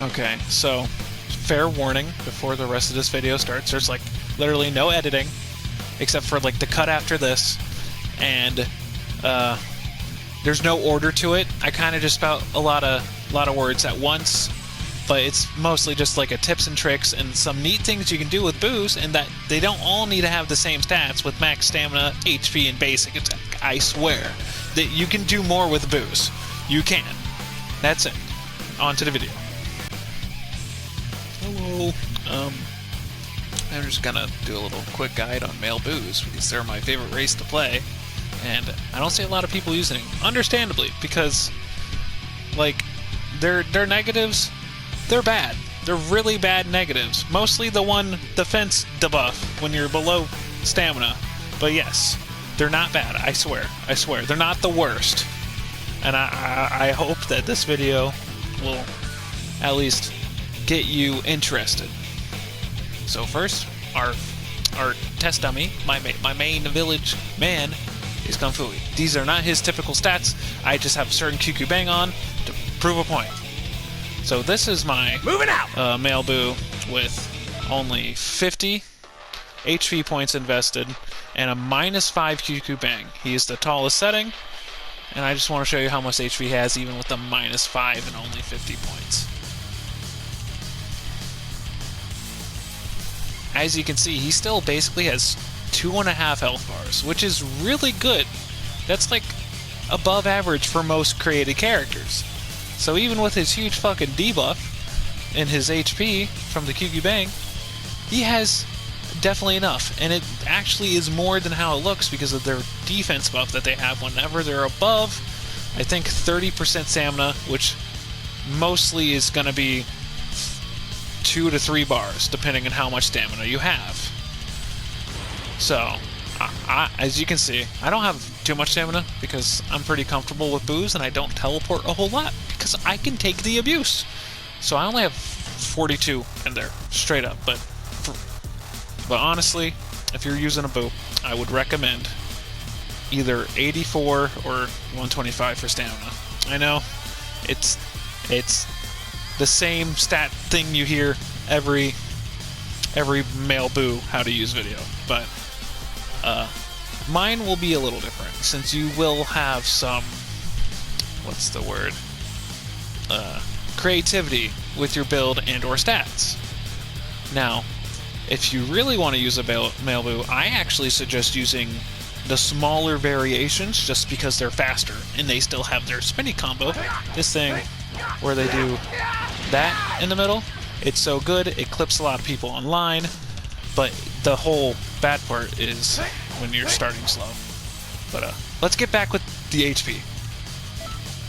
Okay, so fair warning before the rest of this video starts. There's like literally no editing except for like the cut after this, and there's no order to it. I kind of just spout a lot of words at once, but it's mostly just like a tips and tricks and some neat things you can do with boos, and that they don't all need to have the same stats with max stamina, HP, and basic attack. I swear that you can do more with boos. You can. That's it. On to the video. Hello. I'm just gonna do a little quick guide on male boos because they're my favorite race to play, and I don't see a lot of people using them, understandably, because like their negatives, they're bad. They're really bad negatives. Mostly the one defense debuff when you're below stamina. But yes, they're not bad. I swear. I swear. They're not the worst. And I hope that this video will at least get you interested. So first, our test dummy, my main village man, is Kung Fu. These are not his typical stats. I just have a certain QQ bang on to prove a point. So this is my male boo with only 50 HP points invested and a -5 QQ bang. He is the tallest setting, and I just want to show you how much HP he has even with the -5 and only 50 points. As you can see, he still basically has 2.5 health bars, which is really good. That's like above average for most created characters. So even with his huge fucking debuff in his HP from the QQ Bang, he has definitely enough. And it actually is more than how it looks because of their defense buff that they have whenever they're above, I think, 30% stamina, which mostly is going to be 2 to 3 bars, depending on how much stamina you have. So, as you can see, I don't have too much stamina because I'm pretty comfortable with boos and I don't teleport a whole lot because I can take the abuse. So I only have 42 in there, straight up. But honestly, if you're using a boo, I would recommend either 84 or 125 for stamina. I know it's the same stat thing you hear every male boo how to use video, but mine will be a little different since you will have some, what's the word, creativity with your build and or stats. Now, if you really want to use a male boo, I actually suggest using the smaller variations just because they're faster and they still have their spinny combo. This thing where they do that in the middle, it's so good, it clips a lot of people online, but the whole bad part is when you're starting slow. But let's get back with the HP.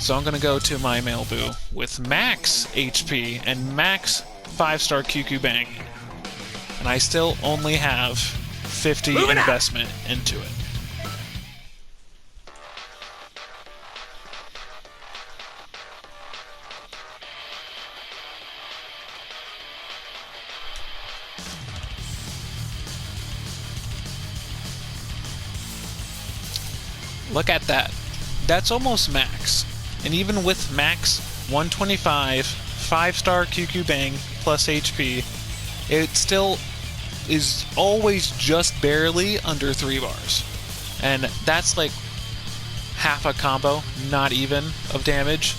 So I'm gonna go to my male boo with max HP and max 5-star QQ Bang, and I still only have 50 investment into it. Look at that. That's almost max. And even with max 125, 5-star QQ Bang plus HP, it still is always just barely under 3 bars. And that's like half a combo, not even, of damage.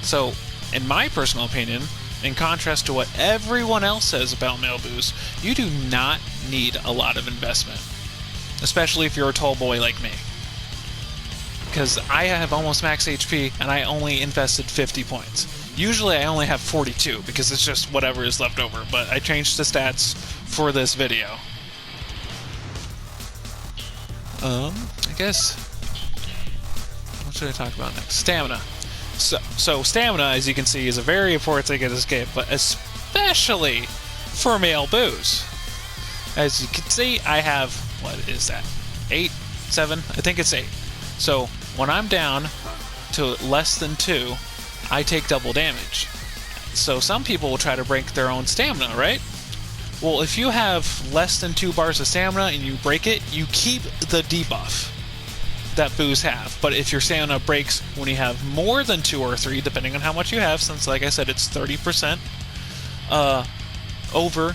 So, in my personal opinion, in contrast to what everyone else says about male boos, you do not need a lot of investment. Especially if you're a tall boy like me. Because I have almost max HP and I only invested 50 points. Usually I only have 42 because it's just whatever is left over, but I changed the stats for this video. I guess, what should I talk about next? Stamina. So stamina, as you can see, is a very important thing in this game, but especially for male boos. As you can see, I have, what is that? 8? 7? I think it's 8. So when I'm down to less than 2, I take double damage. So some people will try to break their own stamina, right? Well, if you have less than 2 bars of stamina and you break it, you keep the debuff. that boos have. But if your stamina breaks when you have more than 2 or 3, depending on how much you have, since like I said, it's 30% over,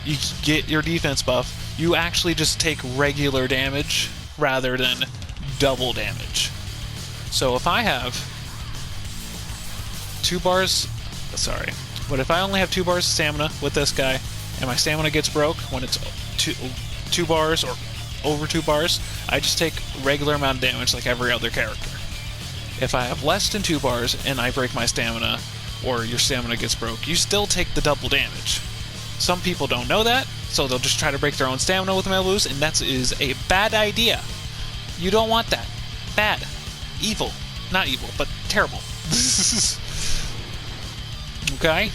you get your defense buff, you actually just take regular damage rather than double damage. So if I have 2 bars, sorry, but if I only have 2 bars of stamina with this guy, and my stamina gets broke when it's 2 bars or over 2 bars, I just take regular amount of damage like every other character. If I have less than 2 bars and I break my stamina, or your stamina gets broke, you still take the double damage. Some people don't know that, so they'll just try to break their own stamina with male boos, and that is a bad idea. You don't want that. Bad. Evil. Not evil, but terrible. Okay?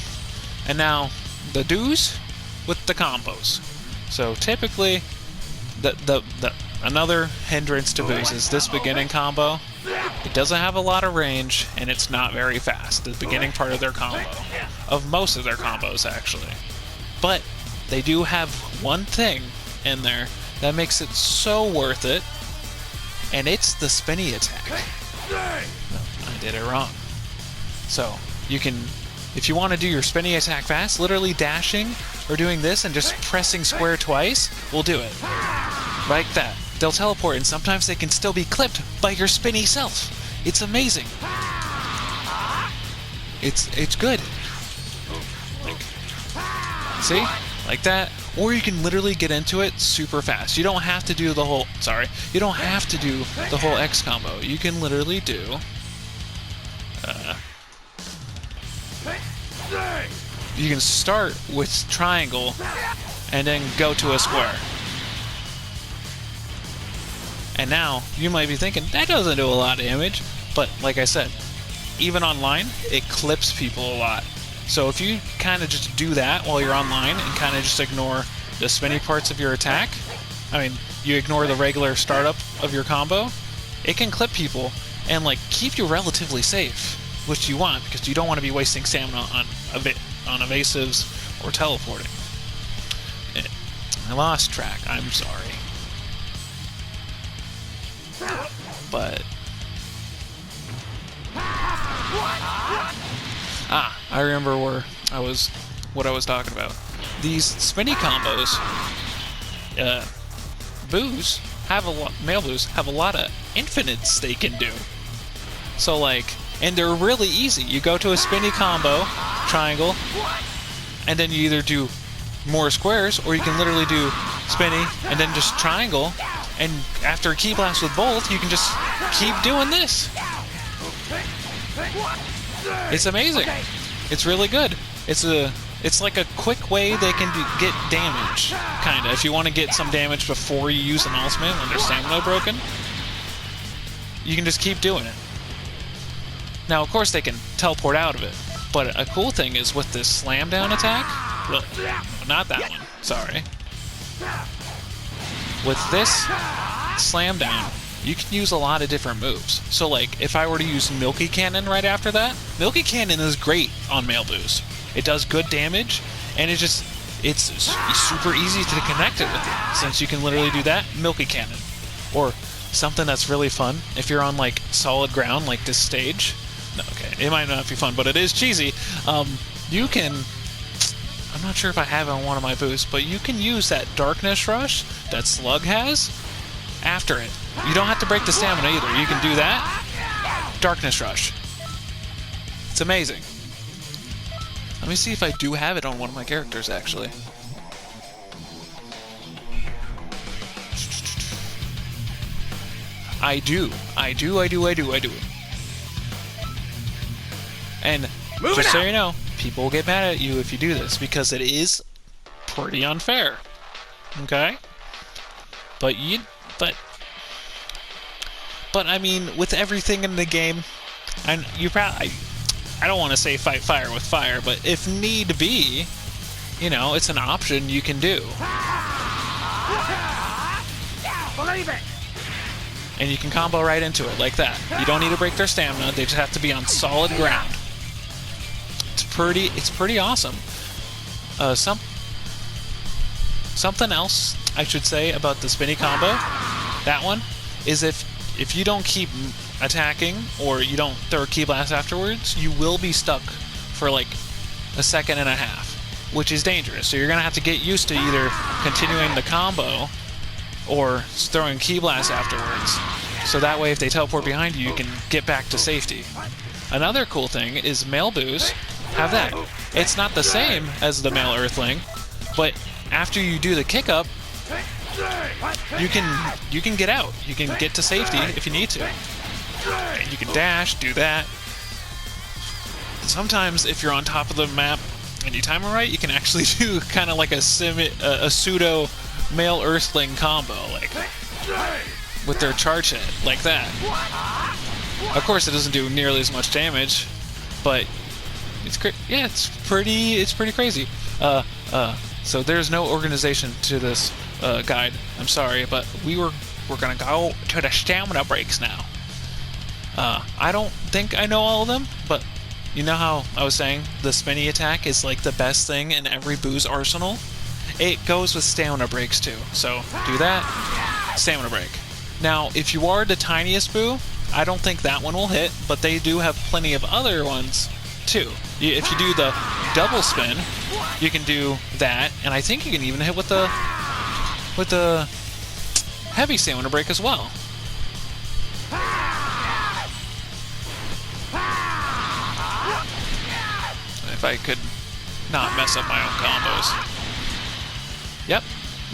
And now, the do's with the combos. So typically, another hindrance to boos is this beginning combo. It doesn't have a lot of range, and it's not very fast. The beginning part of their combo. Of most of their combos, actually. But they do have one thing in there that makes it so worth it, and it's the spinny attack. No, I did it wrong. So, you can, if you want to do your spinny attack fast, literally dashing or doing this and just pressing square twice will do it. Like that. They'll teleport, and sometimes they can still be clipped by your spinny self. It's amazing. It's good. See? Like that. Or you can literally get into it super fast. You don't have to do the whole... Sorry. You don't have to do the whole X combo. You can literally do... you can start with triangle and then go to a square. And now, you might be thinking, that doesn't do a lot of damage. But, like I said, even online, it clips people a lot. So if you kind of just do that while you're online and kind of just ignore the spinny parts of your attack, I mean, you ignore the regular startup of your combo, it can clip people and, like, keep you relatively safe, which you want, because you don't want to be wasting stamina on evasives or teleporting. I lost track, I'm sorry. But... I remember what I was talking about. These spinny combos, boos have male boos have a lot of infinites they can do. So like, and they're really easy. You go to a spinny combo, triangle, and then you either do more squares, or you can literally do spinny and then just triangle. And after a key blast with both, you can just keep doing this. It's amazing. It's really good. It's like a quick way they can get damage, kinda. If you want to get some damage before you use an ultimate when their stamina broken, you can just keep doing it. Now, of course, they can teleport out of it, but a cool thing is with this slam down attack. Well, not that one. Sorry. With this slam down, you can use a lot of different moves. So like, if I were to use Milky Cannon right after that, Milky Cannon is great on male boos. It does good damage, and it's super easy to connect it with you, since you can literally do that, Milky Cannon. Or something that's really fun, if you're on like solid ground, like this stage. No, okay, it might not be fun, but it is cheesy. You can... I'm not sure if I have it on one of my boosts, but you can use that Darkness Rush that Slug has after it. You don't have to break the stamina either. You can do that. Darkness Rush. It's amazing. Let me see if I do have it on one of my characters, actually. I do. And just so you know, people will get mad at you if you do this, because it is pretty unfair. Okay? But I mean, with everything in the game, and you probably, I don't want to say fight fire with fire, but if need be, you know, it's an option you can do. Believe it. And you can combo right into it like that. You don't need to break their stamina; they just have to be on solid ground. It's pretty awesome. Something else I should say about the spinny combo, that one, is if if you don't keep attacking or you don't throw a Ki Blast afterwards, you will be stuck for like a second and a half, which is dangerous. So you're going to have to get used to either continuing the combo or throwing Ki Blast afterwards. So that way if they teleport behind you, you can get back to safety. Another cool thing is male boos have that. It's not the same as the male Earthling, but after you do the kick up, you can get out. You can get to safety if you need to. And you can dash, do that. Sometimes if you're on top of the map and you time it right, you can actually do kind of like a pseudo male Earthling combo, like with their charge hit, like that. Of course, it doesn't do nearly as much damage, but it's pretty crazy. So there's no organization to this guide. I'm sorry, but we're gonna go to the stamina breaks now. I don't think I know all of them, but you know how I was saying the spinny attack is like the best thing in every boo's arsenal? It goes with stamina breaks too. So do that, stamina break. Now, if you are the tiniest boo, I don't think that one will hit, but they do have plenty of other ones too. If you do the double spin, you can do that, and I think you can even hit with the heavy stamina break as well. If I could not mess up my own combos. Yep,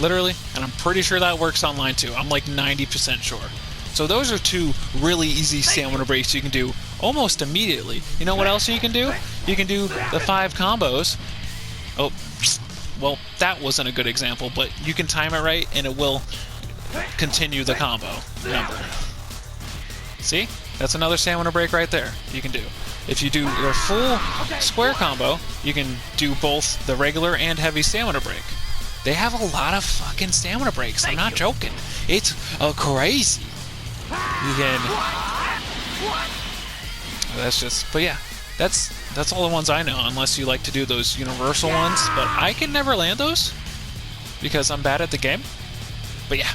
literally, and I'm pretty sure that works online too. I'm like 90% sure. So those are two really easy stamina breaks you can do almost immediately. You know what else you can do? You can do the 5 combos. Oh, well, that wasn't a good example, but you can time it right and it will continue the combo number. See? That's another stamina break right there you can do. If you do your full square combo, you can do both the regular and heavy stamina break. They have a lot of fucking stamina breaks. I'm not joking. It's crazy. You can. That's just. But yeah, that's all the ones I know. Unless you like to do those universal ones, but I can never land those because I'm bad at the game. But yeah.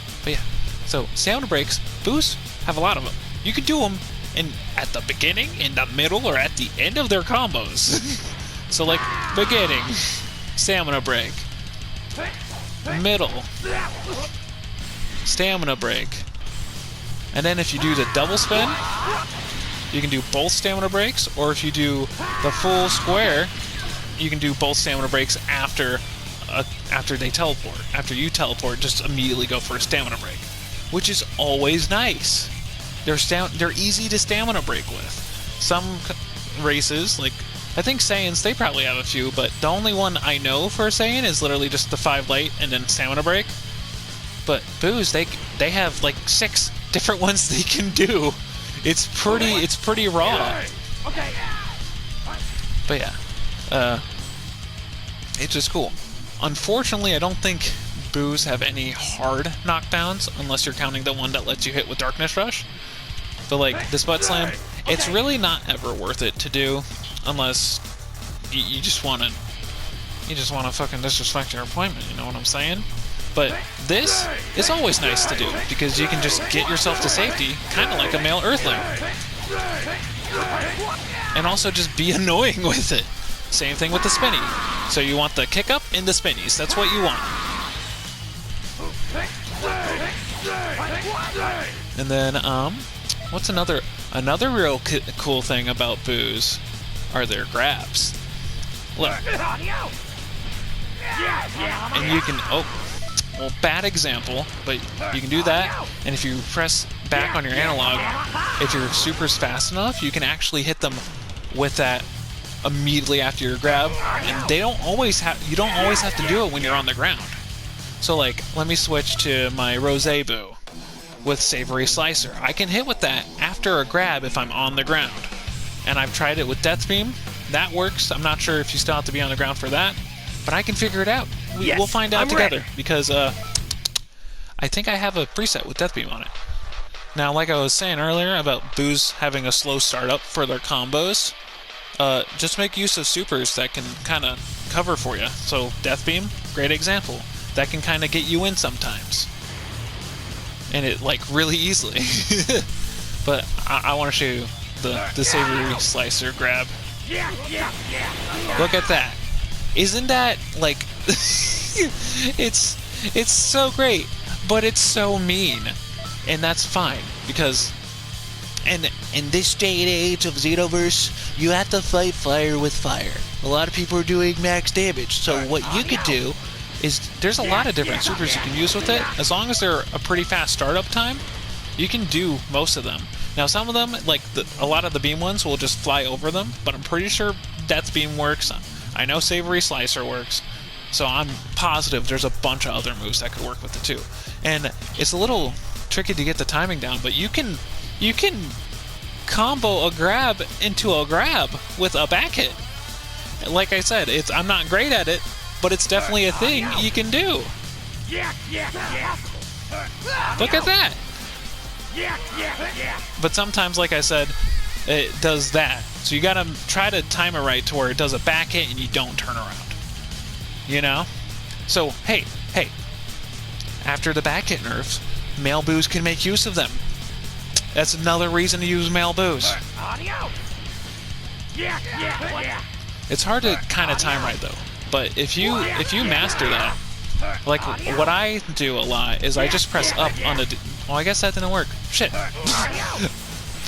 So stamina breaks, boos have a lot of them. You can do them at the beginning, in the middle, or at the end of their combos. So like beginning, stamina break. Middle, stamina break. And then if you do the double spin, you can do both stamina breaks, or if you do the full square, you can do both stamina breaks after they teleport. After you teleport, just immediately go for a stamina break, which is always nice. They're easy to stamina break with. Some races, like I think Saiyans, they probably have a few, but the only one I know for a Saiyan is literally just the 5 light and then stamina break. But boos, they have like 6 different ones they can do. It's pretty raw. But yeah, it's just cool. Unfortunately, I don't think boos have any hard knockdowns unless you're counting the one that lets you hit with Darkness Rush. But like this butt slam, it's really not ever worth it to do unless you just want to fucking disrespect your appointment. You know what I'm saying? But this is always nice to do because you can just get yourself to safety, kind of like a male Earthling, and also just be annoying with it. Same thing with the spinny. So you want the kick up and the spinnies. That's what you want. And then what's another real cool thing about boos are their grabs. Look. And you can well, bad example, but you can do that, and if you press back on your analog, if your super's fast enough, you can actually hit them with that immediately after your grab, and you don't always have to do it when you're on the ground. So like, let me switch to my Rose Boo with Savory Slicer. I can hit with that after a grab if I'm on the ground. And I've tried it with Death Beam. That works. I'm not sure if you still have to be on the ground for that, but I can figure it out. We'll find out together, because I think I have a preset with Death Beam on it. Now, like I was saying earlier about boos having a slow startup for their combos, just make use of supers that can kind of cover for you. So Death Beam, great example. That can kind of get you in sometimes. And it, like, really easily. But I want to show you the savory slicer grab. Look at that. Isn't that, like... it's so great, but it's so mean. And that's fine, because... And in this day and age of Xenoverse, you have to fight fire with fire. A lot of people are doing max damage, so what you could do is... There's a lot of different supers you can use with it. As long as they're a pretty fast startup time, you can do most of them. Now, some of them, like a lot of the beam ones, will just fly over them, but I'm pretty sure Death Beam works. I know Savory Slicer works, so I'm positive there's a bunch of other moves that could work with it too. And it's a little tricky to get the timing down, but you can combo a grab into a grab with a back hit. Like I said, I'm not great at it, but it's definitely a thing you can do. Look at that. But sometimes, like I said, it does that. So you gotta try to time it right to where it does a back hit and you don't turn around. You know? So, hey, after the back hit nerfs, male boos can make use of them. That's another reason to use male boos. It's hard to kind of time right though. But if you master that, like what I do a lot is I just press up on the... Well, I guess that didn't work. Shit.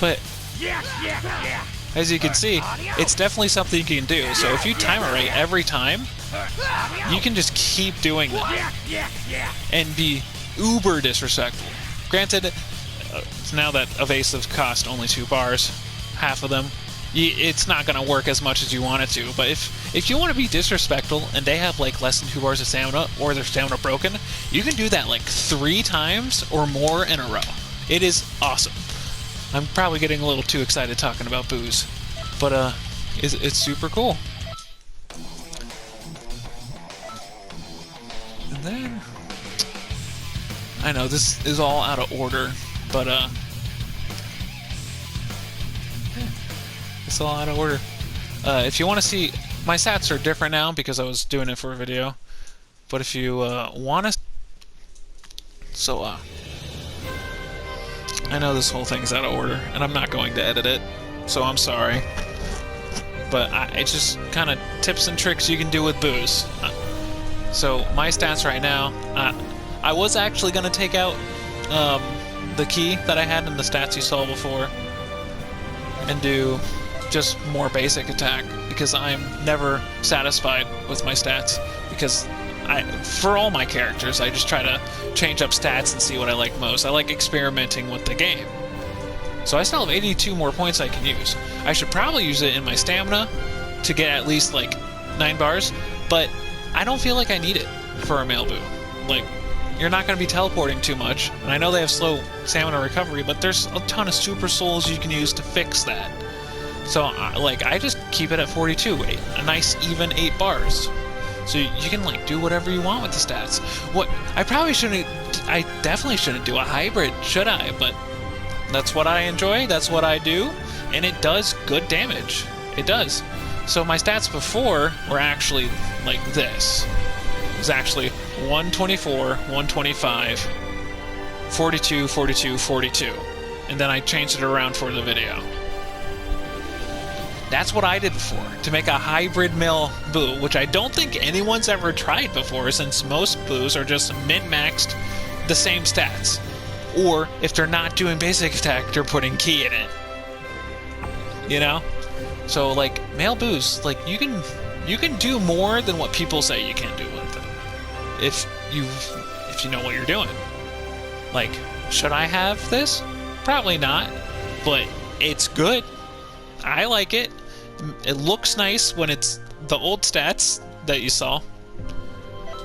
But as you can see, it's definitely something you can do. So if you time it right every time, you can just keep doing that and be uber disrespectful. Granted, now that evasive cost only 2 bars, half of them, it's not going to work as much as you want it to. But if you want to be disrespectful and they have like less than 2 bars of stamina or their stamina broken, you can do that like 3 times or more in a row. It is awesome. I'm probably getting a little too excited talking about boos, but it's super cool. And then I know this is all out of order, but it's all out of order. If you want to see, my stats are different now because I was doing it for a video. But if you want to, I know this whole thing's out of order, and I'm not going to edit it, so I'm sorry. But it's just kind of tips and tricks you can do with boos. So my stats right now, I was actually going to take out the key that I had in the stats you saw before and do just more basic attack, because I'm never satisfied with my stats, because for all my characters I just try to change up stats and see what I like most. I like experimenting with the game. So I still have 82 more points I can use. I should probably use it in my stamina to get at least like 9 bars, but I don't feel like I need it for a male boo. Like, you're not going to be teleporting too much, and I know they have slow stamina recovery, but there's a ton of super souls you can use to fix that. So, I just keep it at 42, a nice even 8 bars. So you can, do whatever you want with the stats. I definitely shouldn't do a hybrid, should I? But that's what I enjoy, that's what I do, and it does good damage. It does. So my stats before were actually like this. It was actually 124, 125, 42, 42, 42. And then I changed it around for the video. That's what I did before, to make a hybrid male boo, which I don't think anyone's ever tried before, since most boos are just min-maxed the same stats. Or, if they're not doing basic attack, they're putting key in it. You know? So, male boos, you can do more than what people say you can do with it. If you know what you're doing. Should I have this? Probably not, but it's good. I like it. It looks nice when it's the old stats that you saw.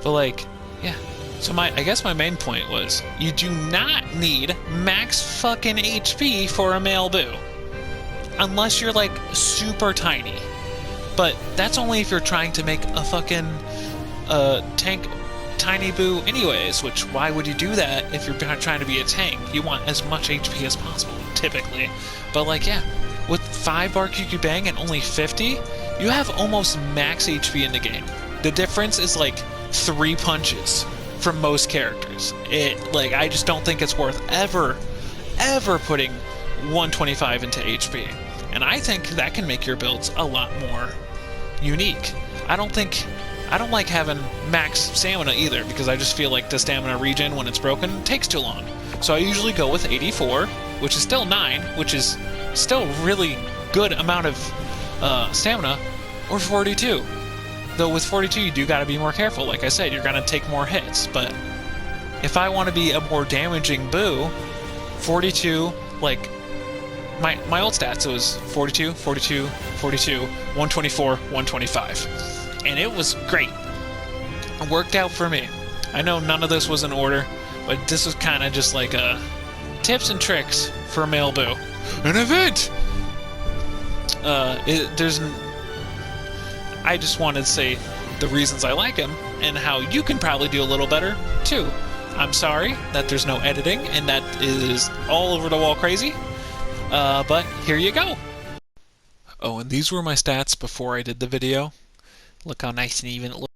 But yeah. So I guess my main point was, you do not need max fucking HP for a male boo. Unless you're super tiny. But that's only if you're trying to make a fucking tank tiny boo anyways, which why would you do that if you're trying to be a tank? You want as much HP as possible, typically. But yeah. With 5 bar QQ Bang and only 50, you have almost max HP in the game. The difference is 3 punches for most characters. I just don't think it's worth ever putting 125 into HP. And I think that can make your builds a lot more unique. I don't like having max stamina either, because I just feel like the stamina regen when it's broken takes too long. So I usually go with 84, which is still 9, which is still really good amount of stamina, or 42. Though with 42 you do gotta be more careful. Like I said, you're gonna take more hits, but if I want to be a more damaging Boo, 42, like, my old stats, it was 42, 42, 42, 124, 125. And it was great. It worked out for me. I know none of this was in order, but this was kind of just like tips and tricks for male Boo. An event! I just wanted to say the reasons I like him, and how you can probably do a little better, too. I'm sorry that there's no editing, and that is all over the wall crazy, but here you go. Oh, and these were my stats before I did the video. Look how nice and even it looks.